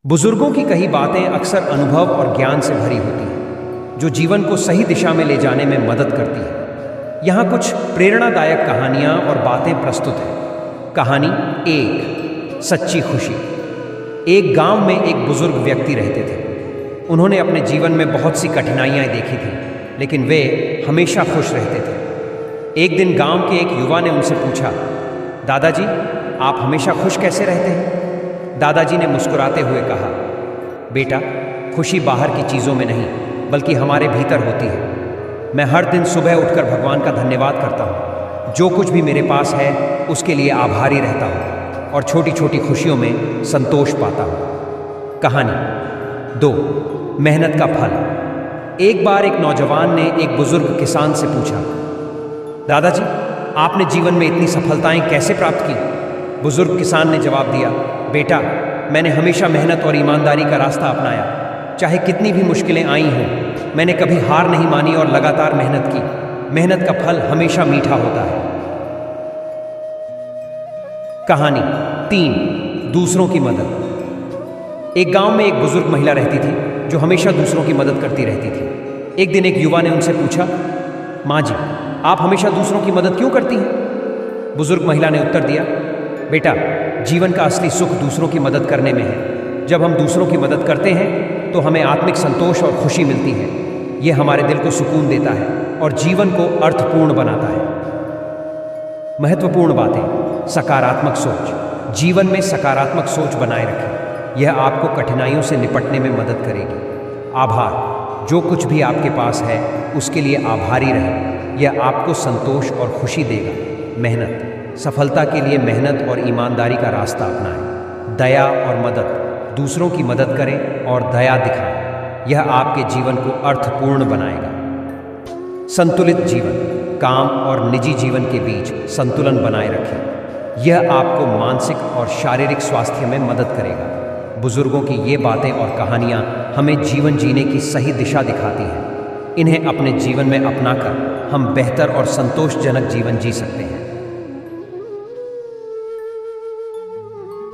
बुजुर्गों की कही बातें अक्सर अनुभव और ज्ञान से भरी होती हैं, जो जीवन को सही दिशा में ले जाने में मदद करती है। यहाँ कुछ प्रेरणादायक कहानियाँ और बातें प्रस्तुत हैं। कहानी एक, सच्ची खुशी। एक गांव में एक बुजुर्ग व्यक्ति रहते थे। उन्होंने अपने जीवन में बहुत सी कठिनाइयाँ देखी थीं, लेकिन वे हमेशा खुश रहते थे। एक दिन गांव के एक युवा ने उनसे पूछा, दादाजी, आप हमेशा खुश कैसे रहते हैं? दादाजी ने मुस्कुराते हुए कहा, बेटा, खुशी बाहर की चीज़ों में नहीं बल्कि हमारे भीतर होती है। मैं हर दिन सुबह उठकर भगवान का धन्यवाद करता हूँ। जो कुछ भी मेरे पास है उसके लिए आभारी रहता हूँ और छोटी छोटी खुशियों में संतोष पाता हूँ। कहानी दो, मेहनत का फल। एक बार एक नौजवान ने एक बुजुर्ग किसान से पूछा, दादाजी, आपने जीवन में इतनी सफलताएं कैसे प्राप्त की? बुजुर्ग किसान ने जवाब दिया, बेटा, मैंने हमेशा मेहनत और ईमानदारी का रास्ता अपनाया। चाहे कितनी भी मुश्किलें आई हों, मैंने कभी हार नहीं मानी और लगातार मेहनत की। मेहनत का फल हमेशा मीठा होता है। कहानी तीन, दूसरों की मदद। एक गांव में एक बुजुर्ग महिला रहती थी जो हमेशा दूसरों की मदद करती रहती थी। एक दिन एक युवा ने उनसे पूछा, माँ जी, आप हमेशा दूसरों की मदद क्यों करती हैं? बुजुर्ग महिला ने उत्तर दिया, बेटा, जीवन का असली सुख दूसरों की मदद करने में है। जब हम दूसरों की मदद करते हैं तो हमें आत्मिक संतोष और खुशी मिलती है। यह हमारे दिल को सुकून देता है और जीवन को अर्थपूर्ण बनाता है। महत्वपूर्ण बातें। सकारात्मक सोच। जीवन में सकारात्मक सोच बनाए रखें। यह आपको कठिनाइयों से निपटने में मदद करेगी। आभार। जो कुछ भी आपके पास है उसके लिए आभारी रहें। यह आपको संतोष और खुशी देगा। मेहनत। सफलता के लिए मेहनत और ईमानदारी का रास्ता अपनाएं। दया और मदद। दूसरों की मदद करें और दया दिखाएं। यह आपके जीवन को अर्थपूर्ण बनाएगा। संतुलित जीवन। काम और निजी जीवन के बीच संतुलन बनाए रखें। यह आपको मानसिक और शारीरिक स्वास्थ्य में मदद करेगा। बुजुर्गों की ये बातें और कहानियाँ हमें जीवन जीने की सही दिशा दिखाती हैं। इन्हें अपने जीवन में अपनाकर हम बेहतर और संतोषजनक जीवन जी सकते हैं।